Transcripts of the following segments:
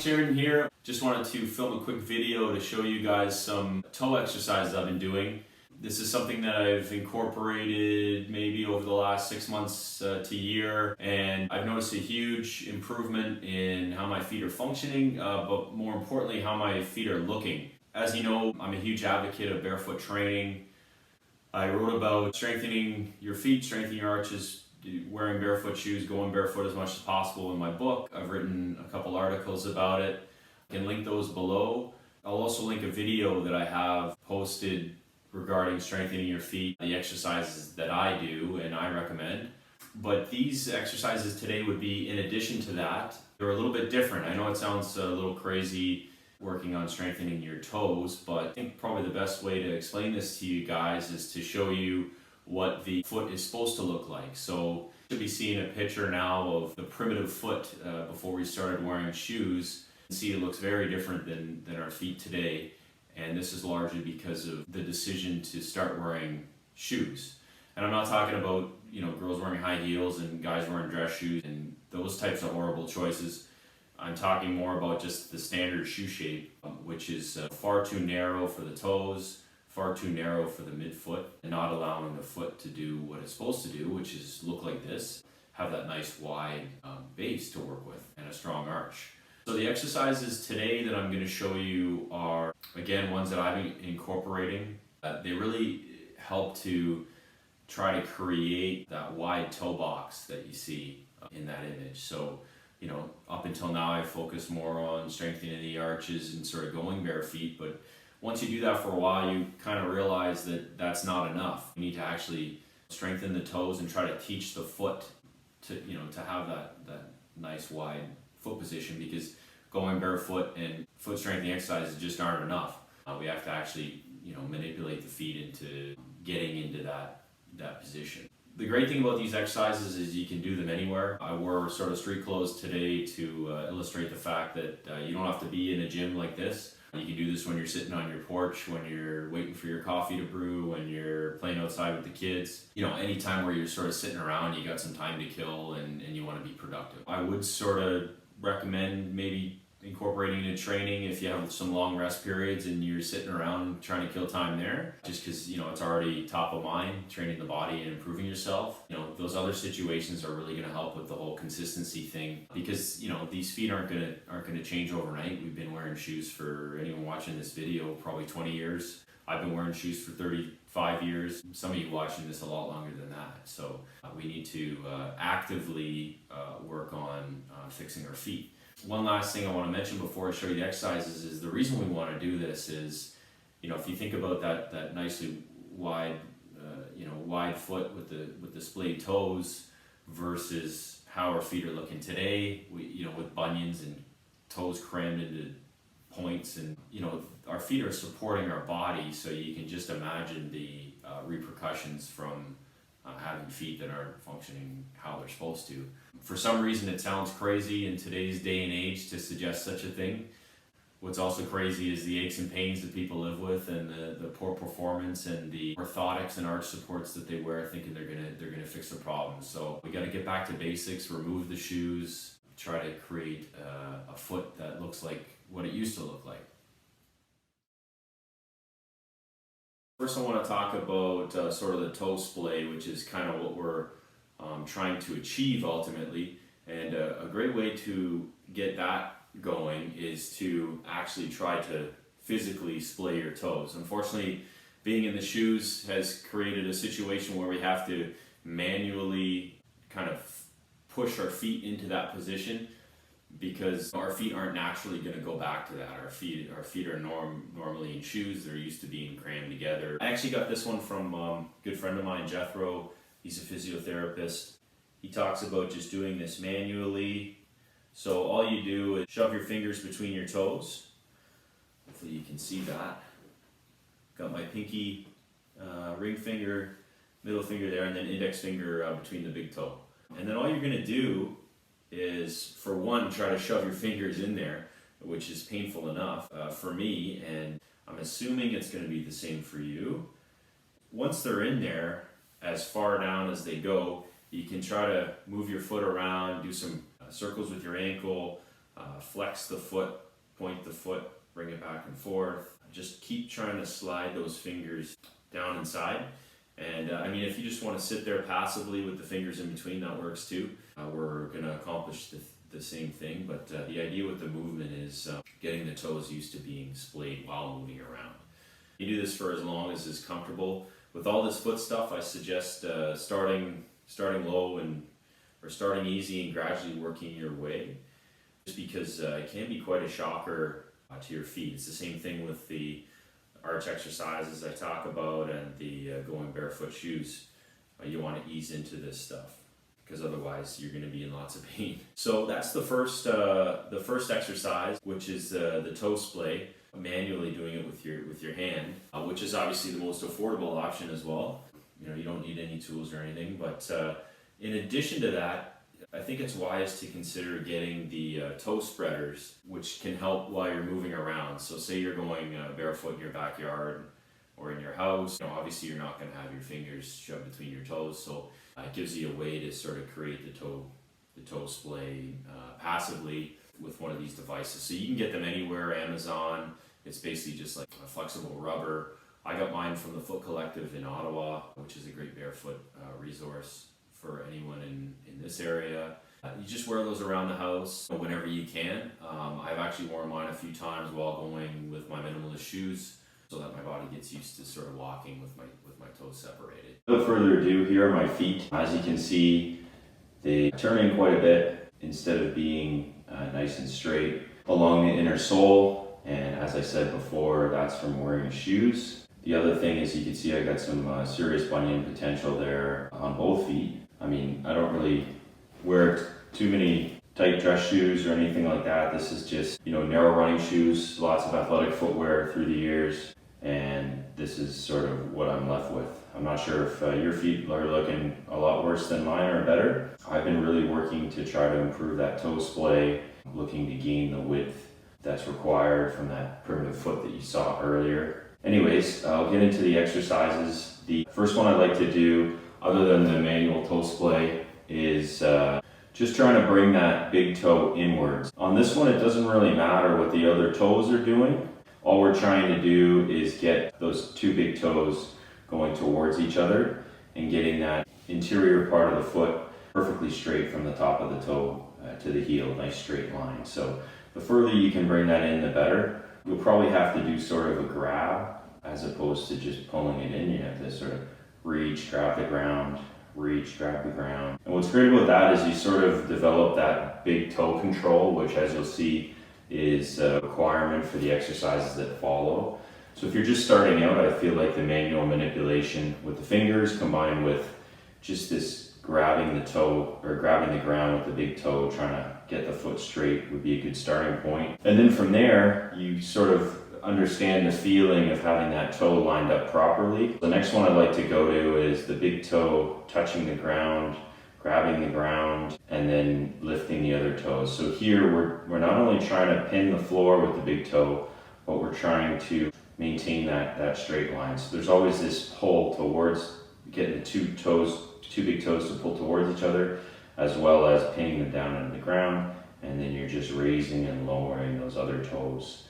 Sharon here. Just wanted to film a quick video to show you guys some toe exercises I've been doing. This is something that I've incorporated maybe over the last 6 months to a year, and I've noticed a huge improvement in how my feet are functioning, but more importantly how my feet are looking. As you know, I'm a huge advocate of barefoot training. I wrote about strengthening your feet, strengthening your arches, wearing barefoot shoes, going barefoot as much as possible in my book. I've written a couple articles about it. I can link those below. I'll also link a video that I have posted regarding strengthening your feet, the exercises that I do and I recommend. But these exercises today would be in addition to that. They're a little bit different. I know it sounds a little crazy working on strengthening your toes, but I think probably the best way to explain this to you guys is to show you what the foot is supposed to look like. So you should be seeing a picture now of the primitive foot before we started wearing shoes. You can see it looks very different than our feet today, and this is largely because of the decision to start wearing shoes. And I'm not talking about, girls wearing high heels and guys wearing dress shoes and those types of horrible choices. I'm talking more about just the standard shoe shape, which is far too narrow for the toes, far too narrow for the midfoot, and not allowing the foot to do what it's supposed to do, which is look like this, have that nice wide base to work with and a strong arch. So the exercises today that I'm going to show you are, again, ones that I've been incorporating. They really help to try to create that wide toe box that you see in that image. So, up until now I focused more on strengthening the arches and sort of going bare feet, but once you do that for a while, you kind of realize that that's not enough. You need to actually strengthen the toes and try to teach the foot to have that nice wide foot position, because going barefoot and foot strengthening exercises just aren't enough. We have to actually, manipulate the feet into getting into that position. The great thing about these exercises is you can do them anywhere. I wore sort of street clothes today to illustrate the fact that you don't have to be in a gym like this. You can do this when you're sitting on your porch, when you're waiting for your coffee to brew, when you're playing outside with the kids. Any time where you're sort of sitting around, you got some time to kill and you want to be productive. I would sort of recommend maybe incorporating into training if you have some long rest periods and you're sitting around trying to kill time there, just because it's already top of mind, training the body and improving yourself. Those other situations are really going to help with the whole consistency thing, because these feet aren't going to change overnight. We've been wearing shoes for, anyone watching this video, probably 20 years. I've been wearing shoes for 35 years. Some of you watching this a lot longer than that. So we need to actively work on fixing our feet. One last thing I want to mention before I show you the exercises is the reason we want to do this is, if you think about that nicely wide, wide foot with the splayed toes versus how our feet are looking today, with bunions and toes crammed into points, and our feet are supporting our body, so you can just imagine the repercussions from having feet that aren't functioning how they're supposed to. For some reason it sounds crazy in today's day and age to suggest such a thing. What's also crazy is the aches and pains that people live with, and the poor performance and the orthotics and arch supports that they wear thinking they're gonna fix the problem. So we gotta get back to basics, remove the shoes, try to create a foot that looks like what it used to look like. First I want to talk about sort of the toe splay, which is kind of what we're trying to achieve ultimately. And a great way to get that going is to actually try to physically splay your toes. Unfortunately, being in the shoes has created a situation where we have to manually kind of push our feet into that position, because our feet aren't naturally going to go back to that. Our feet are normally in shoes. They're used to being crammed together. I actually got this one from a good friend of mine, Jethro. He's a physiotherapist. He talks about just doing this manually. So all you do is shove your fingers between your toes. Hopefully you can see that. Got my pinky, ring finger, middle finger there, and then index finger between the big toe. And then all you're going to do is, for one, try to shove your fingers in there, which is painful enough for me, and I'm assuming it's going to be the same for you. Once they're in there, as far down as they go, you can try to move your foot around, do some circles with your ankle, Flex the foot, point the foot, bring it back and forth. Just keep trying to slide those fingers down inside. And I mean, if you just want to sit there passively with the fingers in between, that works too. We're going to accomplish the same thing, but the idea with the movement is getting the toes used to being splayed while moving around. You do this for as long as is comfortable. With all this foot stuff, I suggest starting low or starting easy and gradually working your way, just because it can be quite a shocker to your feet. It's the same thing with the arch exercises I talk about and the going barefoot shoes. You want to ease into this stuff, because otherwise you're going to be in lots of pain. So that's the first exercise, which is the toe splay, manually doing it with your hand, which is obviously the most affordable option as well. You know, you don't need any tools or anything, but in addition to that, I think it's wise to consider getting the toe spreaders, which can help while you're moving around. So say you're going barefoot in your backyard or in your house, you know, obviously you're not going to have your fingers shoved between your toes, so it gives you a way to sort of create the toe splay passively with one of these devices. So you can get them anywhere, Amazon. It's basically just like a flexible rubber. I got mine from the Foot Collective in Ottawa, which is a great barefoot resource for anyone in this area. You just wear those around the house whenever you can. I've actually worn mine a few times while going with my minimalist shoes, so that my body gets used to sort of walking with my toes separated. Without further ado, here are my feet. As you can see, they turn in quite a bit instead of being nice and straight along the inner sole. And as I said before, that's from wearing shoes. The other thing is, you can see I got some serious bunion potential there on both feet. I mean, I don't really wear too many tight dress shoes or anything like that. This is just, you know, narrow running shoes, lots of athletic footwear through the years, and this is sort of what I'm left with. I'm not sure if your feet are looking a lot worse than mine or better. I've been really working to try to improve that toe splay, looking to gain the width that's required from that primitive foot that you saw earlier. Anyways, I'll get into the exercises. The first one I like to do, other than the manual toe splay, is just trying to bring that big toe inwards. On this one, it doesn't really matter what the other toes are doing. All we're trying to do is get those two big toes going towards each other and getting that interior part of the foot perfectly straight from the top of the toe to the heel, nice straight line. So the further you can bring that in, the better. You'll probably have to do sort of a grab as opposed to just pulling it in. You have to sort of reach, grab the ground, reach, grab the ground. And what's great about that is you sort of develop that big toe control, which, as you'll see, is a requirement for the exercises that follow. So if you're just starting out, I feel like the manual manipulation with the fingers combined with just this grabbing the toe or grabbing the ground with the big toe, trying to get the foot straight, would be a good starting point. And then from there, you sort of understand the feeling of having that toe lined up properly. The next one I'd like to go to is the big toe touching the ground, grabbing the ground, and then lifting the other toes. So here we're not only trying to pin the floor with the big toe, but we're trying to maintain that straight line. So there's always this pull towards getting the two big toes to pull towards each other, as well as pinning them down into the ground, and then you're just raising and lowering those other toes.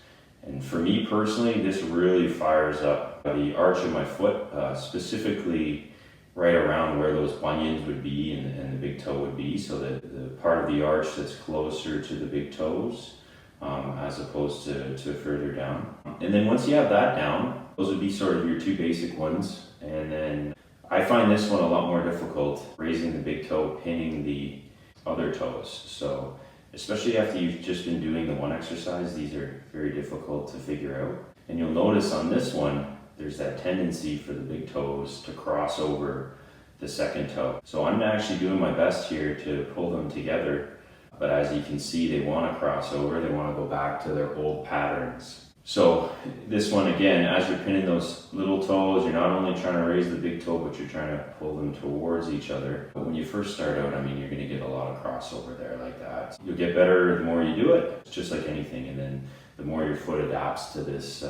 And for me personally, this really fires up the arch of my foot, specifically right around where those bunions would be and the big toe would be, so that the part of the arch that's closer to the big toes, as opposed to further down. And then once you have that down, those would be sort of your two basic ones. And then I find this one a lot more difficult, raising the big toe, pinning the other toes. So especially after you've just been doing the one exercise, these are very difficult to figure out. And you'll notice on this one, there's that tendency for the big toes to cross over the second toe. So I'm actually doing my best here to pull them together, but as you can see, they want to cross over, they want to go back to their old patterns. So this one, again, as you're pinning those little toes, you're not only trying to raise the big toe, but you're trying to pull them towards each other. But when you first start out, I mean, you're going to get a lot of crossover there like that. You'll get better the more you do it. It's just like anything. And then the more your foot adapts to this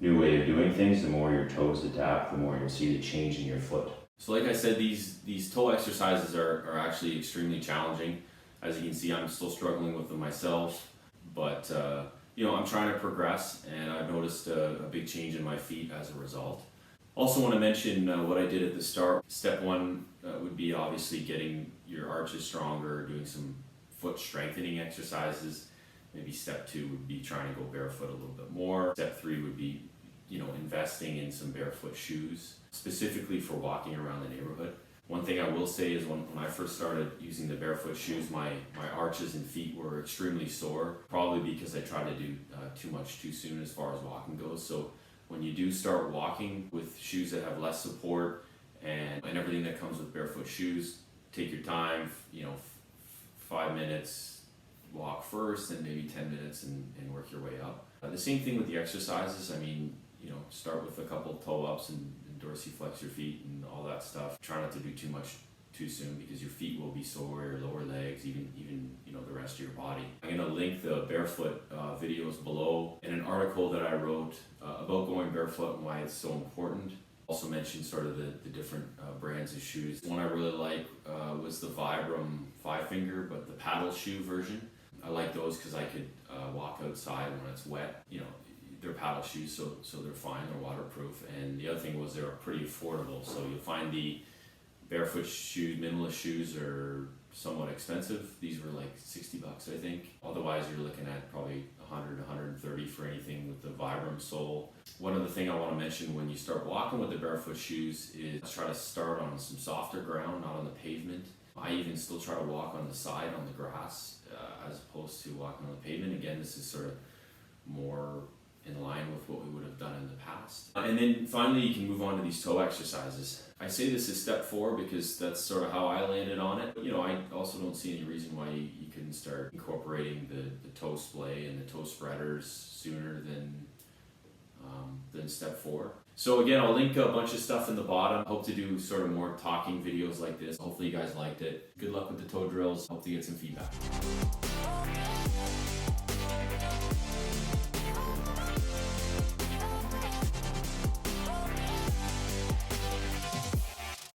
new way of doing things, the more your toes adapt, the more you'll see the change in your foot. So like I said, these toe exercises are actually extremely challenging. As you can see, I'm still struggling with them myself. but you know, I'm trying to progress, and I've noticed a big change in my feet as a result. Also want to mention what I did at the start. Step one would be obviously getting your arches stronger, doing some foot strengthening exercises. Maybe step two would be trying to go barefoot a little bit more. Step three would be, you know, investing in some barefoot shoes, specifically for walking around the neighborhood. One thing I will say is when I first started using the barefoot shoes, my arches and feet were extremely sore, probably because I tried to do too much too soon as far as walking goes. So when you do start walking with shoes that have less support and everything that comes with barefoot shoes, take your time, you know, 5 minutes walk first and maybe 10 minutes and work your way up. The same thing with the exercises. I mean, you know, start with a couple toe ups and dorsiflex your feet and all that stuff. Try not to do too much too soon because your feet will be sore, your lower legs, even you know, the rest of your body. I'm going to link the barefoot videos below in an article that I wrote about going barefoot and why it's so important. Also mentioned sort of the different brands of shoes. One I really like was the Vibram 5-finger, but the paddle shoe version. I like those because I could walk outside when it's wet. You know, they're paddle shoes, so they're fine, they're waterproof. And the other thing was they were pretty affordable. So you'll find the barefoot shoes, minimalist shoes are somewhat expensive. These were like $60, I think. Otherwise, you're looking at probably 100, 130 for anything with the Vibram sole. One other thing I want to mention when you start walking with the barefoot shoes is try to start on some softer ground, not on the pavement. I even still try to walk on the side on the grass as opposed to walking on the pavement. Again, this is sort of more in line with what we would have done in the past. And then finally, you can move on to these toe exercises. I say this is step 4 because that's sort of how I landed on it. You know, I also don't see any reason why you couldn't start incorporating the toe splay and the toe spreaders sooner than step 4. So again, I'll link a bunch of stuff in the bottom. Hope to do sort of more talking videos like this. Hopefully you guys liked it. Good luck with the toe drills. Hope to get some feedback.